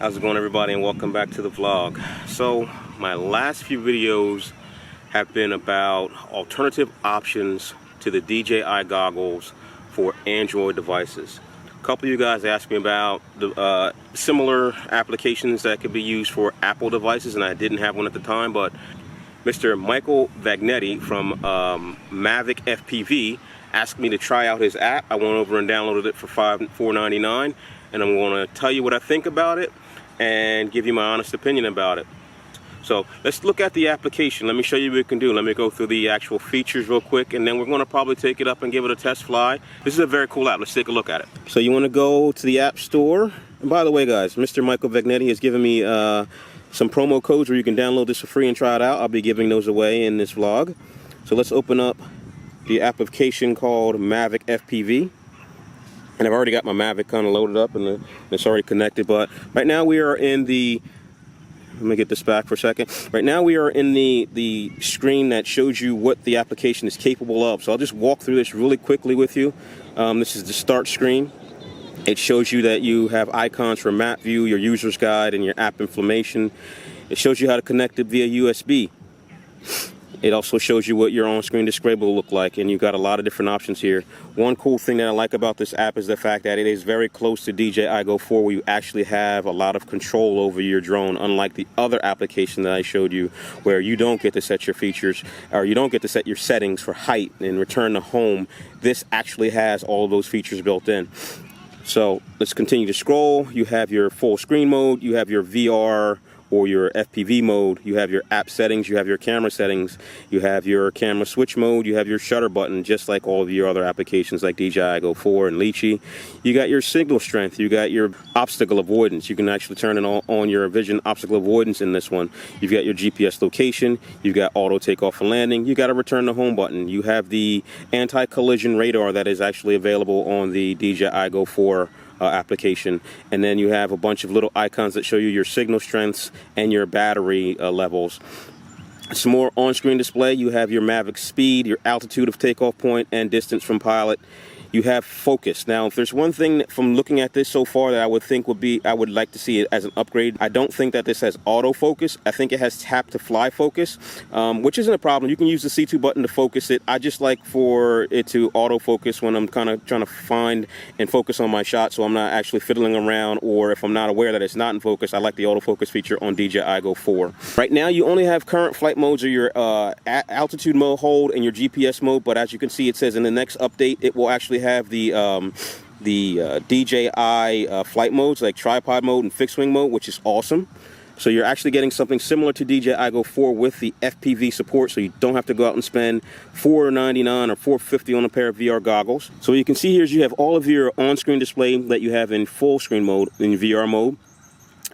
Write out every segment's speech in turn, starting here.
How's it going, everybody, and welcome back to the vlog. So my last few videos have been about alternative options to the Dji Goggles for Android devices. A couple of you guys asked me about the similar applications that could be used for Apple devices, and I didn't have one at the time, but Mr. Michael Vagnetti from Mavic FPV asked me to try out his app. I went over and downloaded it for $4.99, and I'm going to tell you what I think about it and give you my honest opinion about it. So let's look at the application. Let me show you what it can do. Let me go through the actual features real quick, and then we're going to probably take it up and give it a test fly. This is a very cool app. Let's take a look at it. So you want to go to the App Store. And by the way, guys, Mr. Michael Vagnetti has given me some promo codes where you can download this for free and try it out. I'll be giving those away in this vlog. So let's open up the application called Mavic FPV. And I've already got my Mavic kind of loaded up and it's already connected. But right now we are in the, let me get this back for a second. Right now we are in the screen that shows you what the application is capable of. So I'll just walk through this really quickly with you. This is the start screen. It shows you that you have icons for map view, your user's guide, and your app information. It shows you how to connect it via USB. It also shows you what your on-screen display will look like, and you've got a lot of different options here. One cool thing that I like about this app is the fact that it is very close to DJI Go 4, where you actually have a lot of control over your drone, unlike the other application that I showed you, where you don't get to set your features, or you don't get to set your settings for height and return to home. This actually has all of those features built in. So let's continue to scroll. You have your full screen mode, you have your VR or your FPV mode, you have your app settings, you have your camera settings, you have your camera switch mode, you have your shutter button, just like all of your other applications like DJI Go 4 and Litchi. You got your signal strength, you got your obstacle avoidance. You can actually turn it on your vision obstacle avoidance in this one. You've got your GPS location, you've got auto takeoff and landing, you got a return to home button. You have the anti-collision radar that is actually available on the DJI Go 4 application, and then you have a bunch of little icons that show you your signal strengths and your battery levels. Some more on-screen display. You have your Mavic speed, your altitude of takeoff point, and distance from pilot. You have focus. Now, if there's one thing from looking at this so far that I would think would be, I would like to see it as an upgrade. I don't think that this has autofocus. I think it has tap to fly focus, which isn't a problem. You can use the C2 button to focus it. I just like for it to autofocus when I'm kind of trying to find and focus on my shot, so I'm not actually fiddling around, or if I'm not aware that it's not in focus. I like the autofocus feature on DJI Go 4. Right now, you only have current flight modes, or your altitude mode hold and your GPS mode, but as you can see, it says in the next update, it will actually have the DJI flight modes like tripod mode and fixed wing mode, which is awesome. So you're actually getting something similar to DJI Go 4 with the FPV support, so you don't have to go out and spend $4.99 or $4.50 on a pair of VR goggles. So what you can see here is you have all of your on-screen display that you have in full screen mode, in VR mode.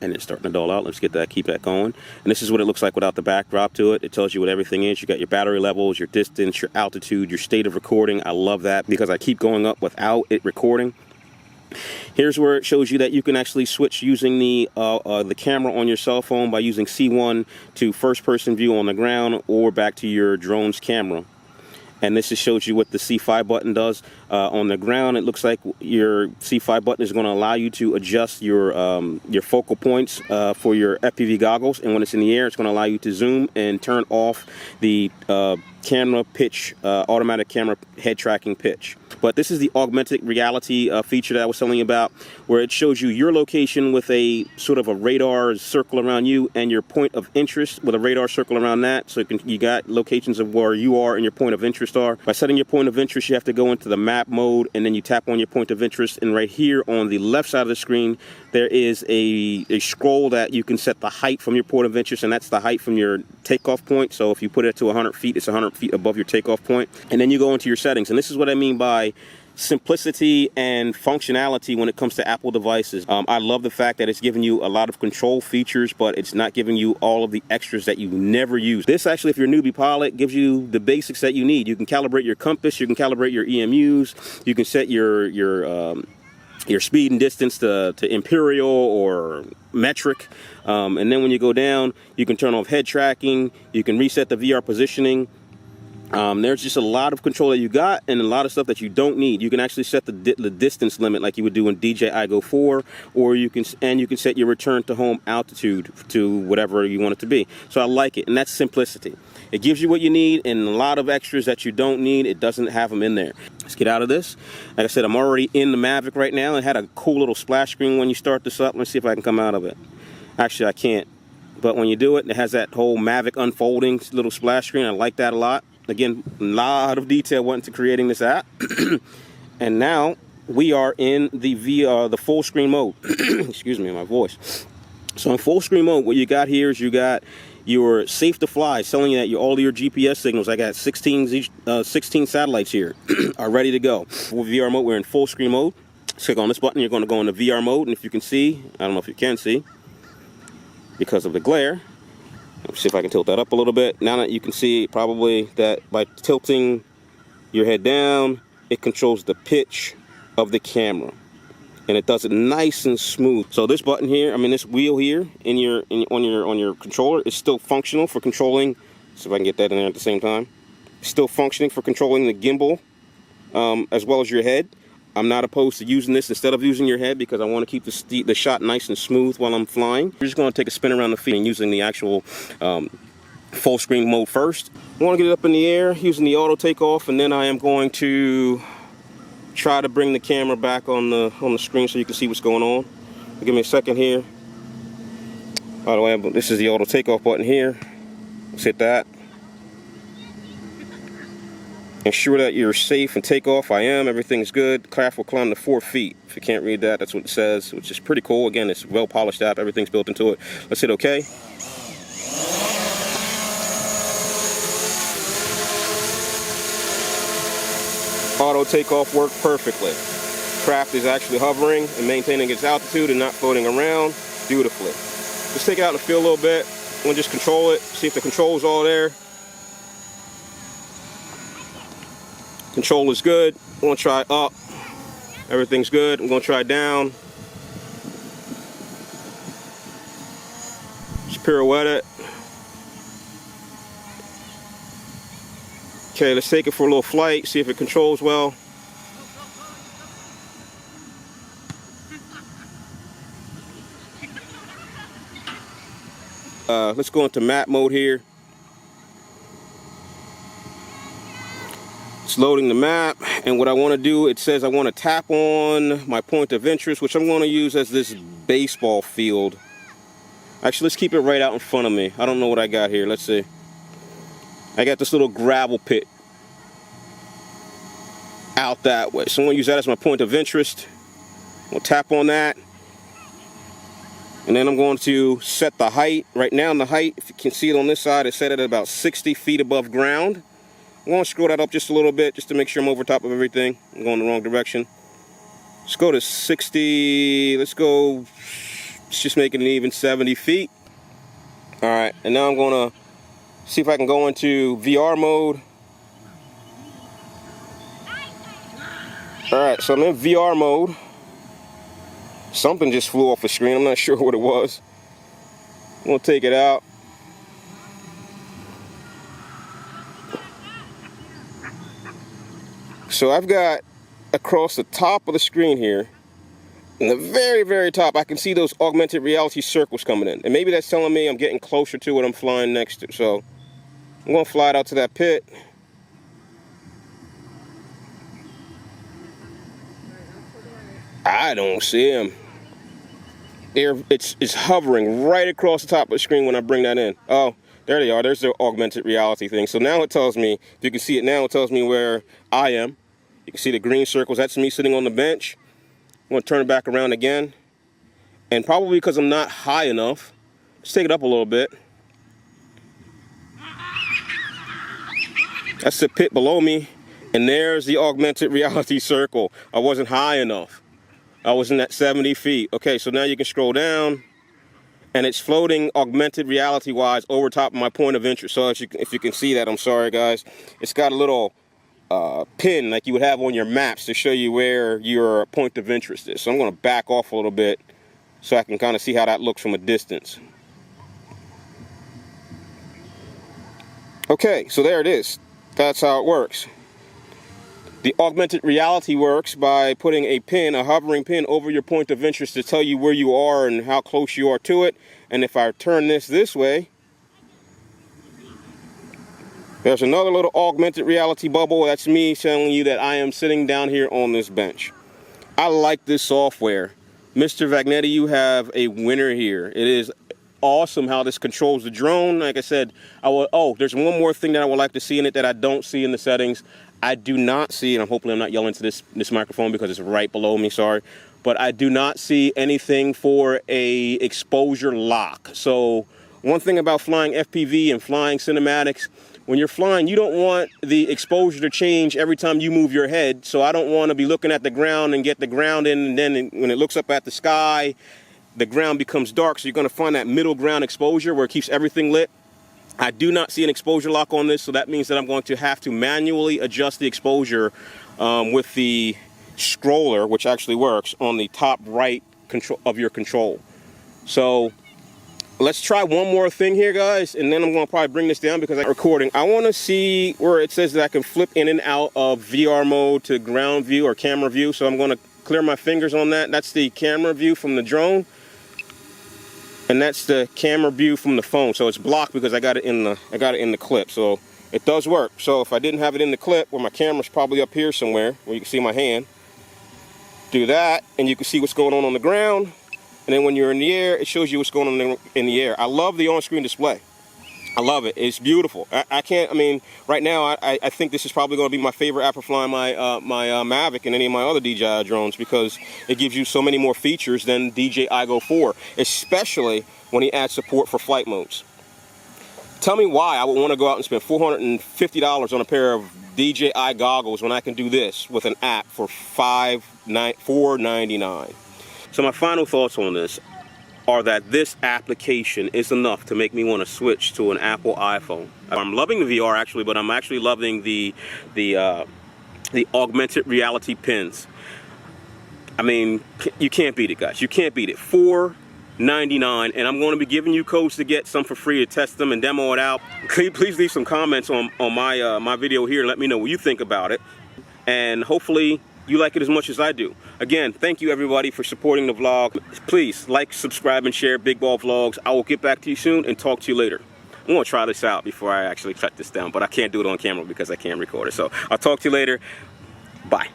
And it's starting to dull out. Let's get that, keep that going. And this is what it looks like without the backdrop to it. It tells you what everything is. You got your battery levels, your distance, your altitude, your state of recording. I love that because I keep going up without it recording. Here's where it shows you that you can actually switch using the camera on your cell phone by using C1 to first-person view on the ground or back to your drone's camera. And this just shows you what the C5 button does. On the ground, it looks like your C5 button is going to allow you to adjust your focal points for your FPV goggles. And when it's in the air, it's going to allow you to zoom and turn off the camera pitch, automatic camera head tracking pitch. But this is the augmented reality feature that I was telling you about, where it shows you your location with a sort of a radar circle around you and your point of interest with a radar circle around that. So you got locations of where you are and your point of interest are. By setting your point of interest, you have to go into the map mode, and then you tap on your point of interest. And right here on the left side of the screen, there is a scroll that you can set the height from your point of interest, and that's the height from your takeoff point. So if you put it to 100 feet, it's 100 feet above your takeoff point. And then you go into your settings, and this is what I mean by simplicity and functionality when it comes to Apple devices. I love the fact that it's giving you a lot of control features, but it's not giving you all of the extras that you never use. This actually, if you're a newbie pilot, gives you the basics that you need. You can calibrate your compass, you can calibrate your EMUs, you can set your speed and distance to imperial or metric, and then when you go down, you can turn off head tracking, you can reset the VR positioning. There's just a lot of control that you got and a lot of stuff that you don't need. You can actually set the distance limit like you would do in DJI Go 4, or you can set your return to home altitude to whatever you want it to be. So I like it, and that's simplicity. It gives you what you need, and a lot of extras that you don't need, it doesn't have them in there. Let's get out of this. Like I said, I'm already in the Mavic right now. It had a cool little splash screen when you start this up. Let's see if I can come out of it. Actually, I can't. But when you do it, it has that whole Mavic unfolding little splash screen. I like that a lot. Again, a lot of detail went into creating this app. And now we are in the full screen mode. Excuse me, my voice. So in full screen mode, what you got here is you got your safe to fly, telling you that all your GPS signals, I got 16 satellites here, are ready to go. For VR mode, we're in full screen mode. Click on this button, you're going to go into VR mode, and if you can see, I don't know if you can see, because of the glare. Let's see if I can tilt that up a little bit. Now that you can see probably that by tilting your head down, it controls the pitch of the camera. And it does it nice and smooth. So this button here, this wheel here on your controller is still functional for controlling. See if I can get that in there at the same time. Still functioning for controlling the gimbal as well as your head. I'm not opposed to using this instead of using your head because I want to keep the shot nice and smooth while I'm flying. We're just going to take a spin around the feet and using the actual full screen mode first. I want to get it up in the air using the auto takeoff, and then I am going to try to bring the camera back on the screen so you can see what's going on. Give me a second here. By the way, this is the auto takeoff button here. Let's hit that. Ensure that you're safe and take off. I am. Everything's good. Craft will climb to 4 feet. If you can't read that, that's what it says, which is pretty cool. Again, it's a well-polished app. Everything's built into it. Let's hit OK. Auto takeoff worked perfectly. Craft is actually hovering and maintaining its altitude and not floating around beautifully. Let's take it out in the field a little bit. We'll just control it. See if the control's all there. Control is good. I'm going to try up. Everything's good. I'm going to try down. Just pirouette it. Okay, let's take it for a little flight, see if it controls well. Let's go into map mode here. It's loading the map, and what I want to do, it says I want to tap on my point of interest, which I'm going to use as this baseball field. Actually, let's keep it right out in front of me. I don't know what I got here. Let's see. I got this little gravel pit out that way. So I'm going to use that as my point of interest. We'll tap on that. And then I'm going to set the height. Right now, the height, if you can see it on this side, it's set at about 60 feet above ground. I'm going to scroll that up just a little bit just to make sure I'm over top of everything. I'm going the wrong direction. Let's go to 60. Let's just make it an even 70 feet. All right, and now I'm going to see if I can go into VR mode. All right, so I'm in VR mode. Something just flew off the screen. I'm not sure what it was. I'm going to take it out. So I've got across the top of the screen here, in the very, very top, I can see those augmented reality circles coming in. And maybe that's telling me I'm getting closer to what I'm flying next to. So I'm going to fly it out to that pit. I don't see them. It's hovering right across the top of the screen when I bring that in. Oh, there they are. There's the augmented reality thing. So now it tells me, if you can see it now, it tells me where I am. You can see the green circles. That's me sitting on the bench. I'm going to turn it back around again. And probably because I'm not high enough, let's take it up a little bit. That's the pit below me. And there's the augmented reality circle. I wasn't high enough. I was in that 70 feet. Okay, so now you can scroll down. And it's floating augmented reality wise over top of my point of interest. So if you can see that, I'm sorry guys. It's got a little pin like you would have on your maps to show you where your point of interest is. So I'm going to back off a little bit so I can kind of see how that looks from a distance. Okay, so there it is. That's how it works. The augmented reality works by putting a pin, a hovering pin, over your point of interest to tell you where you are and how close you are to it. And if I turn this way, there's another little augmented reality bubble. That's me telling you that I am sitting down here on this bench. I like this software. Mr. Vagnetti, you have a winner here. It is awesome how this controls the drone. Like I said, there's one more thing that I would like to see in it that I don't see in the settings. I do not see, and hopefully I'm not yelling to this microphone because it's right below me, sorry. But I do not see anything for a exposure lock. So one thing about flying FPV and flying cinematics, when you're flying, you don't want the exposure to change every time you move your head. So I don't want to be looking at the ground and get the ground in, and then when it looks up at the sky, the ground becomes dark. So you're going to find that middle ground exposure where it keeps everything lit. I do not see an exposure lock on this, so that means that I'm going to have to manually adjust the exposure with the scroller, which actually works, on the top right control of your control. So let's try one more thing here, guys, and then I'm going to probably bring this down because I'm recording. I want to see where it says that I can flip in and out of VR mode to ground view or camera view, so I'm going to clear my fingers on that. That's the camera view from the drone. And that's the camera view from the phone. So it's blocked because I got it in the clip. So it does work. So if I didn't have it in the clip, where my camera's probably up here somewhere, where you can see my hand, do that, and you can see what's going on the ground. And then when you're in the air, it shows you what's going on in the air. I love the on-screen display. I love it. It's beautiful. I mean, right now, I think this is probably going to be my favorite app for flying my Mavic and any of my other DJI drones because it gives you so many more features than DJI Go 4, especially when he adds support for flight modes. Tell me why I would want to go out and spend $450 on a pair of DJI goggles when I can do this with an app for $499. So my final thoughts on this are that this application is enough to make me want to switch to an Apple iPhone. I'm loving the VR actually, but I'm actually loving the augmented reality pins. I mean, you can't beat it, guys. You can't beat it. $4.99, and I'm going to be giving you codes to get some for free to test them and demo it out. Please leave some comments on my video here and let me know what you think about it. And hopefully you like it as much as I do. Again, thank you everybody for supporting the vlog. Please like, subscribe, and share Big Ball Vlogs. I will get back to you soon and talk to you later. I'm gonna try this out before I actually cut this down, but I can't do it on camera because I can't record it. So I'll talk to you later. Bye.